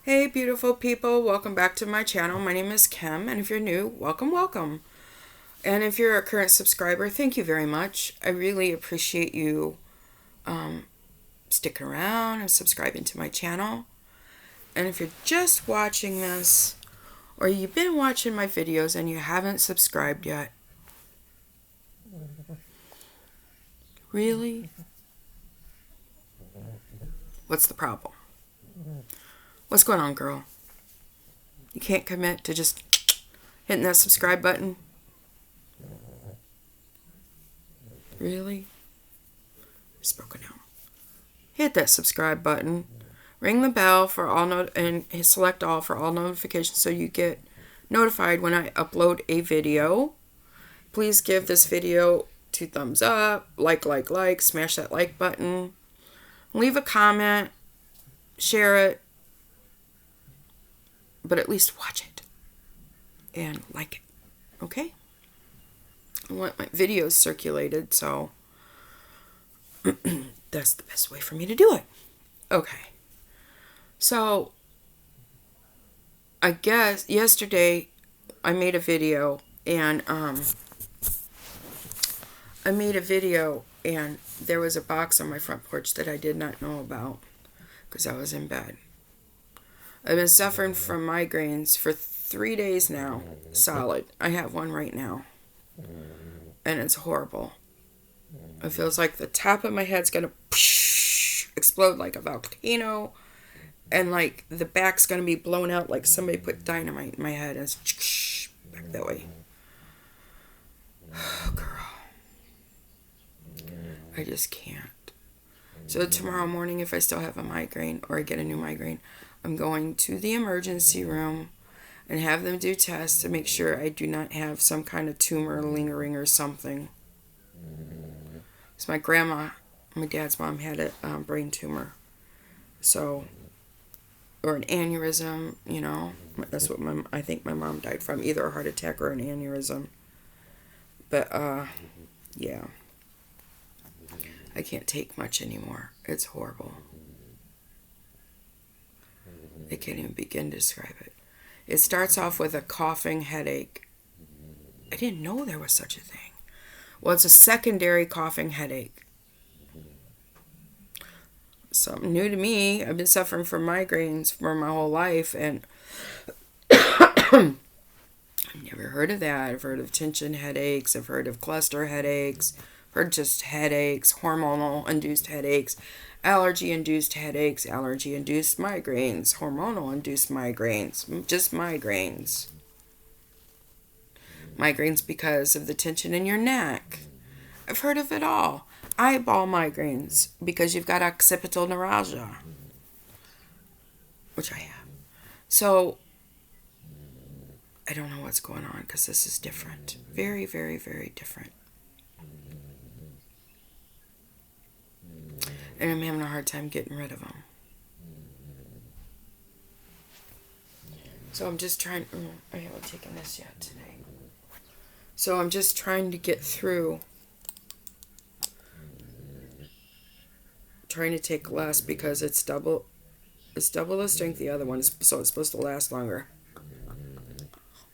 Hey beautiful people, welcome back to my channel. My name is Kim, and if you're new, welcome. And if you're a current subscriber, thank you very much. I really appreciate you sticking around and subscribing to my channel. And if you're just watching this, or you've been watching my videos and you haven't subscribed yet, really? What's the problem? What's going on, girl? You can't commit to just hitting that subscribe button? Really? It's broken out. Hit that subscribe button. Ring the bell for all and select all for all notifications so you get notified when I upload a video. Please give this video 2 thumbs up, like, smash that like button. Leave a comment, share it, but at least watch it and like it, okay? I want my videos circulated, so that's the best way for me to do it. Okay. So, I guess yesterday I made a video and there was a box on my front porch that I did not know about because I was in bed. I've been suffering from migraines for 3 days now, solid. I have one right now, and it's horrible. It feels like the top of my head's gonna explode like a volcano, and like the back's gonna be blown out like somebody put dynamite in my head, and it's back that way. Oh, girl. I just can't. So tomorrow morning, if I still have a migraine or I get a new migraine, I'm going to the emergency room and have them do tests to make sure I do not have some kind of tumor lingering or something. So my grandma, my dad's mom, had a brain tumor. So, or an aneurysm, you know. That's what I think my mom died from, either a heart attack or an aneurysm. But, yeah. I can't take much anymore. It's horrible. I can't even begin to describe it. It starts off with a coughing headache. I didn't know there was such a thing. Well, it's a secondary coughing headache. Something new to me. I've been suffering from migraines for my whole life, and I've never heard of that. I've heard of tension headaches. I've heard of cluster headaches. I've heard just headaches, hormonal-induced headaches, allergy-induced headaches, allergy-induced migraines, hormonal-induced migraines, just migraines. Migraines because of the tension in your neck. I've heard of it all. Eyeball migraines because you've got occipital neuralgia, which I have. So, I don't know what's going on because this is different. Very, very, very different. And I'm having a hard time getting rid of them. So I'm just trying... I haven't taken this yet today. So I'm just trying to get through. Trying to take less because it's double the strength of the other one, so it's supposed to last longer.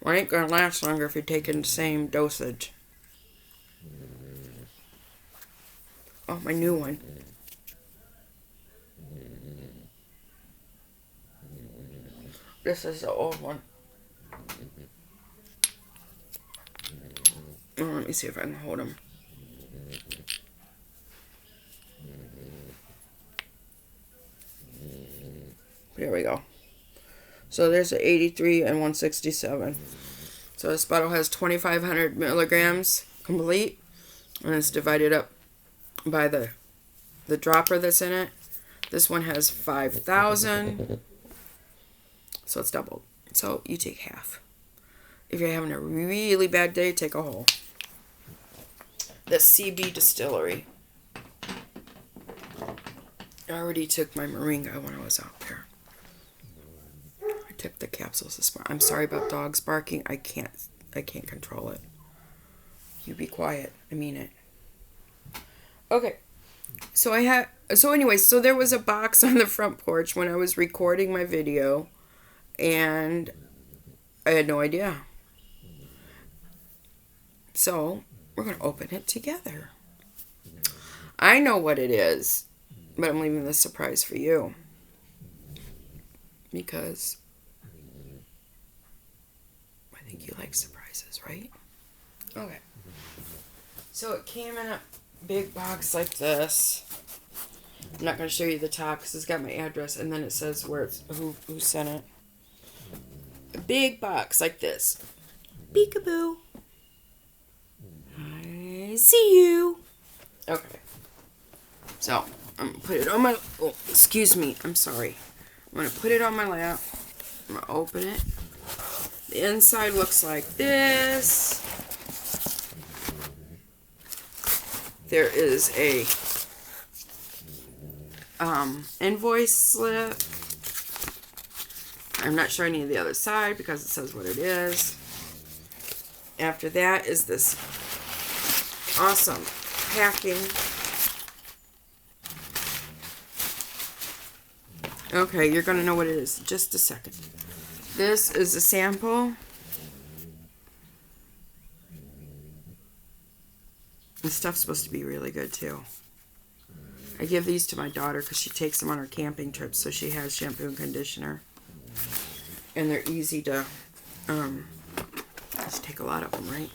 Well, it ain't going to last longer if you're taking the same dosage. Oh, my new one. This is the old one. Oh, let me see if I can hold them. Here we go. So there's an 83 and 167. So this bottle has 2,500 milligrams complete, and it's divided up by the dropper that's in it. This one has 5,000. So it's doubled. So you take half. If you're having a really bad day, take a whole. The CB Distillery. I already took my moringa when I was out there. I took the capsules this morning. I'm sorry about dogs barking. I can't control it. You be quiet. I mean it. Okay. So there was a box on the front porch when I was recording my video And I had no idea. So we're going to open it together. I know what it is, but I'm leaving this surprise for you. Because I think you like surprises, right? Okay. So it came in a big box like this. I'm not going to show you the top because it's got my address, and then it says where it's who sent it. A big box like this. Peekaboo. I see you. Okay. So I'm going to put it on my... Oh, excuse me. I'm sorry. I'm going to put it on my lap. I'm going to open it. The inside looks like this. There is a invoice slip. I'm not showing you the other side because it says what it is. After that is this awesome packing. Okay, you're going to know what it is in just a second. This is a sample. This stuff's supposed to be really good too. I give these to my daughter because she takes them on her camping trips, so she has shampoo and conditioner. And they're easy to, just take a lot of them, right?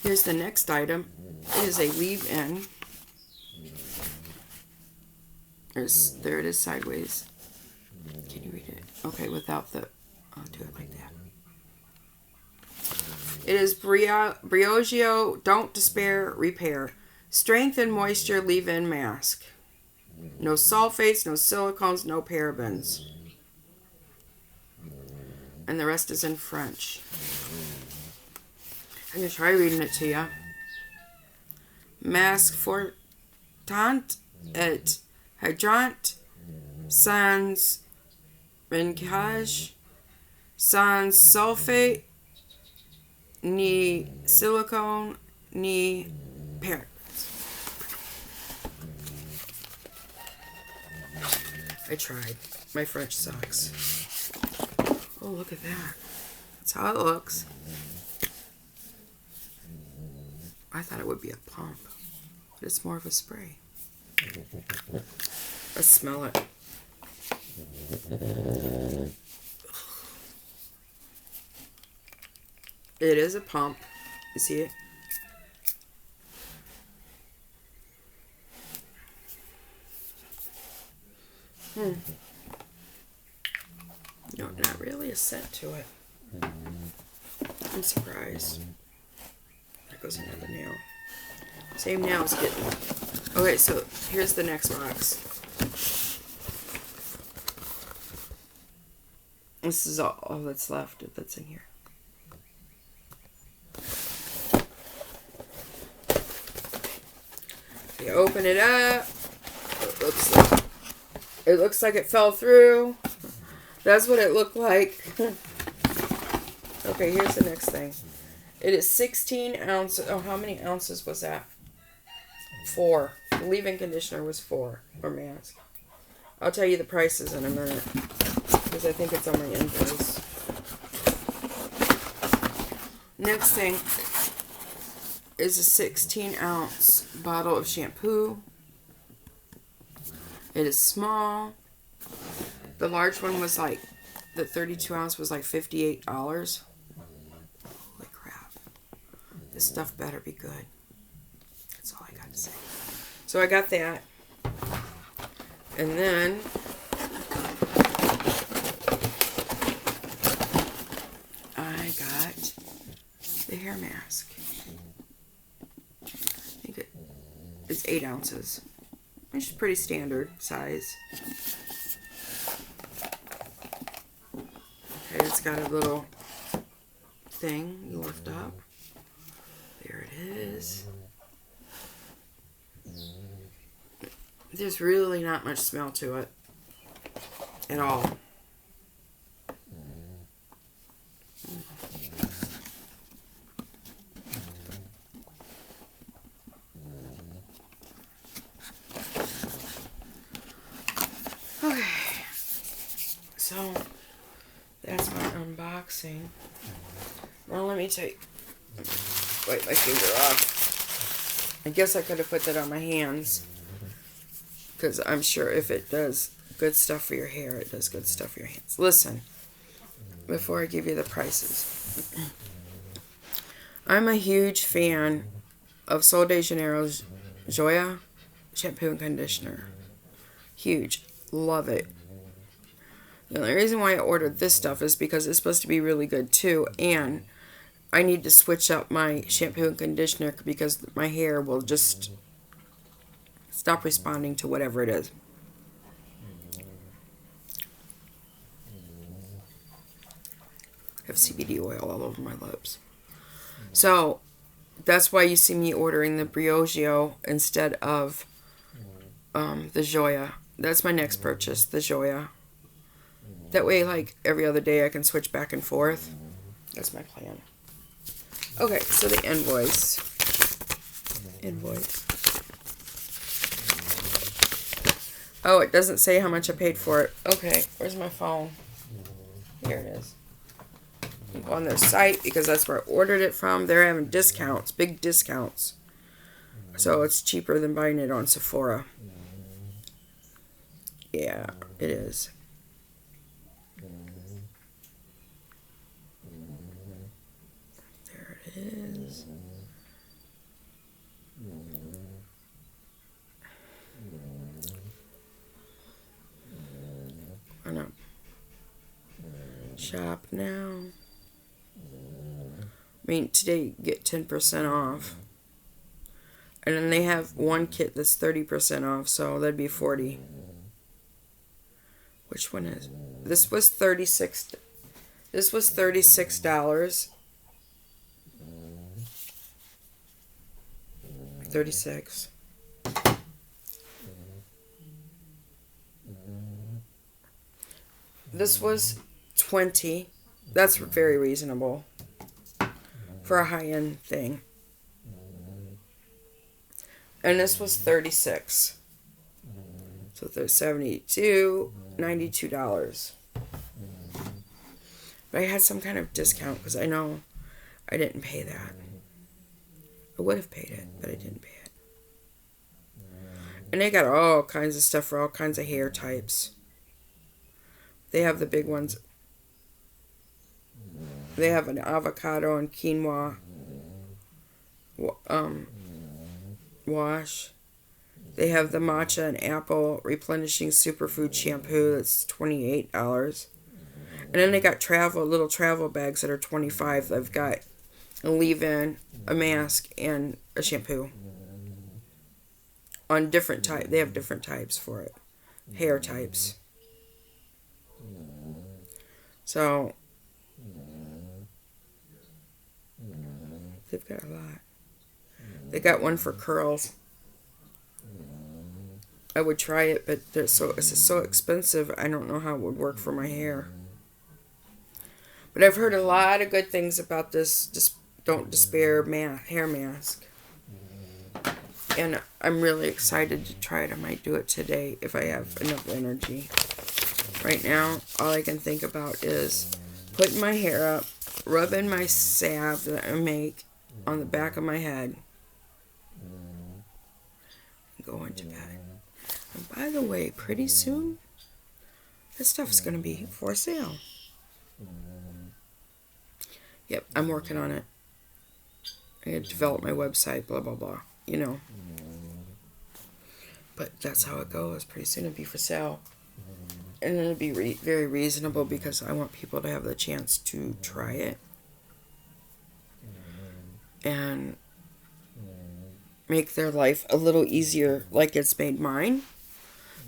Here's the next item. It is a leave-in. There it is sideways. Can you read it? Okay, without the, I'll do it like that. It is Briogeo, Don't Despair, Repair. Strength and Moisture Leave-In Mask. No sulfates, no silicones, no parabens. And the rest is in French. I'm going to try reading it to you. Masque fortant et hydrant sans rincage, sans sulfate, ni silicone, ni parabens. I tried. My French sucks. Oh, look at that. That's how it looks. I thought it would be a pump, but it's more of a spray. Let's smell it. It is a pump. You see it? No, not really a scent to it. I'm surprised. There goes another nail. Same nails getting. Okay, so here's the next box. This is all that's left that's in here. You open it up. It looks like it fell through. That's what it looked like. Okay, here's the next thing. It is 16 ounces. Oh, how many ounces was that? 4. The leave-in conditioner was 4 for mask. I'll tell you the prices in a minute because I think it's on my invoice. Next thing is a 16-ounce bottle of shampoo. It is small. The large one was like, the 32-ounce was like $58. Holy crap. This stuff better be good. That's all I got to say. So I got that. And then I got the hair mask. I think it's 8 ounces. Which is pretty standard size. Okay, it's got a little thing you lift up. There it is. There's really not much smell to it at all. Okay, so That's my unboxing. Well, let me take... Wipe my finger off. I guess I could have put that on my hands. Because I'm sure if it does good stuff for your hair, it does good stuff for your hands. Listen, before I give you the prices. I'm a huge fan of Sol de Janeiro's Joya shampoo and conditioner. Huge. Love it. The only reason why I ordered this stuff is because it's supposed to be really good too, and I need to switch up my shampoo and conditioner because my hair will just stop responding to whatever it is. I have CBD oil all over my lips. So, that's why you see me ordering the Briogeo instead of the Joya. That's my next purchase, the Joya. That way, like, every other day I can switch back and forth. That's my plan. Okay, so the invoice. Oh, it doesn't say how much I paid for it. Okay, where's my phone? Here it is. Go on their site because that's where I ordered it from. They're having discounts, big discounts. So it's cheaper than buying it on Sephora. Yeah, it is. There it is. I know. Shop now. I mean, today you get 10% off. And then they have one kit that's 30% off, so that'd be 40. Which one is? This was $36. This was $36. 36. This was 20. That's very reasonable for a high-end thing. And this was 36. So there's 72, $92. But I had some kind of discount because I know I didn't pay that. I would have paid it, but I didn't pay it. And they got all kinds of stuff for all kinds of hair types. They have the big ones. They have an avocado and quinoa wash. They have the matcha and apple replenishing superfood shampoo that's $28. And then they got little travel bags that are $25. They've got a leave-in, a mask, and a shampoo. On different type, they have different types for it. Hair types. So they've got a lot. They got one for curls. I would try it, but it's so expensive. I don't know how it would work for my hair. But I've heard a lot of good things about this. Just don't despair hair mask. And I'm really excited to try it. I might do it today if I have enough energy. Right now, all I can think about is putting my hair up, rubbing my salve that I make on the back of my head, and going to bed. And by the way, pretty soon, this stuff's going to be for sale. Yep, I'm working on it. I had to develop my website, blah, blah, blah, you know. But that's how it goes. Pretty soon it'll be for sale. And it'll be very reasonable because I want people to have the chance to try it. And make their life a little easier like it's made mine.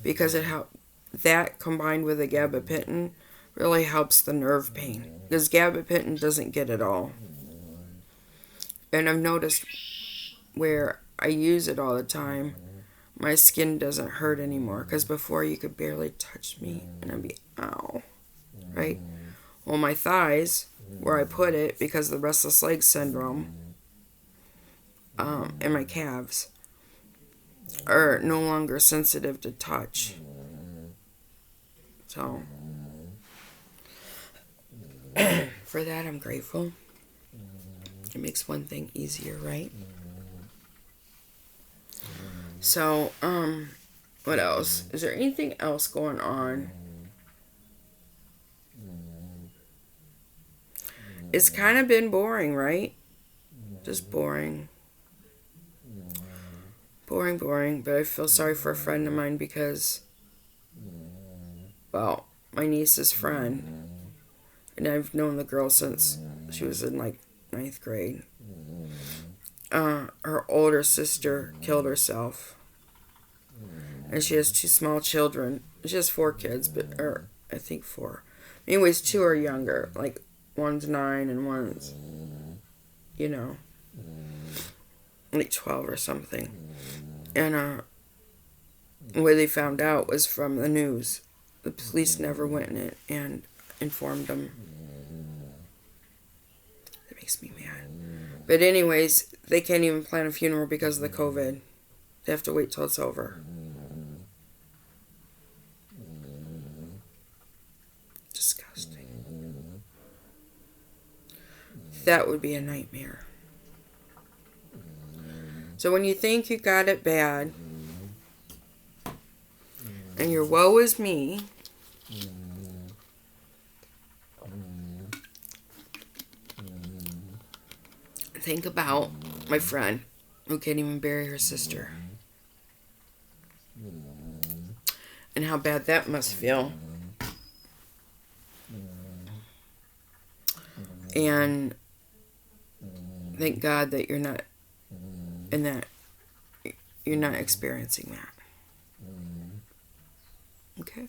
Because that combined with the gabapentin really helps the nerve pain. Because gabapentin doesn't get it all. And I've noticed where I use it all the time, my skin doesn't hurt anymore. Because before you could barely touch me and I'd be, ow. Right? Well, my thighs, where I put it, because of the restless leg syndrome, and my calves, are no longer sensitive to touch. So, for that, I'm grateful. It makes one thing easier, right? So, what else? Is there anything else going on? It's kind of been boring, right? Just boring. Boring. But I feel sorry for a friend of mine because, well, my niece's friend. And I've known the girl since she was in like 9th grade. Her older sister killed herself. And she has 2 small children. She has 4 kids, or I think 4. Anyways, 2 are younger. Like, one's 9 and one's, like 12 or something. And the way they found out was from the news. The police never went in it and informed them. That makes me mad. But anyways, they can't even plan a funeral because of the COVID. They have to wait till it's over. Disgusting. That would be a nightmare. So when you think you got it bad, and your woe is me, think about my friend who can't even bury her sister. And how bad that must feel. And thank God that you're not in that, you're not experiencing that. Okay.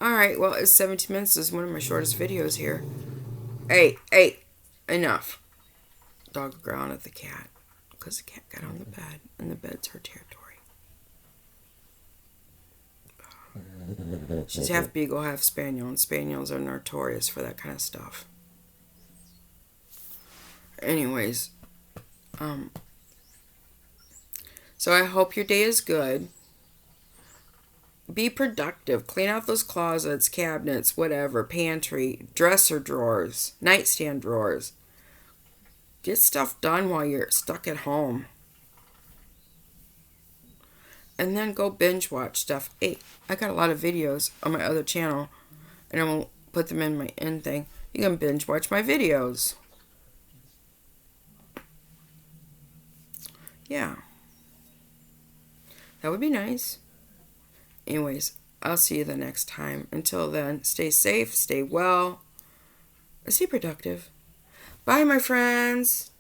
Alright, well, it's 17 minutes. This is one of my shortest videos here. Hey, enough. Dog growling at the cat because the cat got on the bed, and the bed's her territory. She's half beagle, half spaniel, and spaniels are notorious for that kind of stuff. Anyways, so I hope your day is good. Be productive. Clean out those closets, cabinets, whatever, pantry, dresser drawers, nightstand drawers. Get stuff done while you're stuck at home. And then go binge watch stuff. Hey, I got a lot of videos on my other channel, and I won't put them in my end thing. You can binge watch my videos. Yeah. That would be nice. Anyways, I'll see you the next time. Until then, stay safe, stay well, and stay productive. Bye, my friends.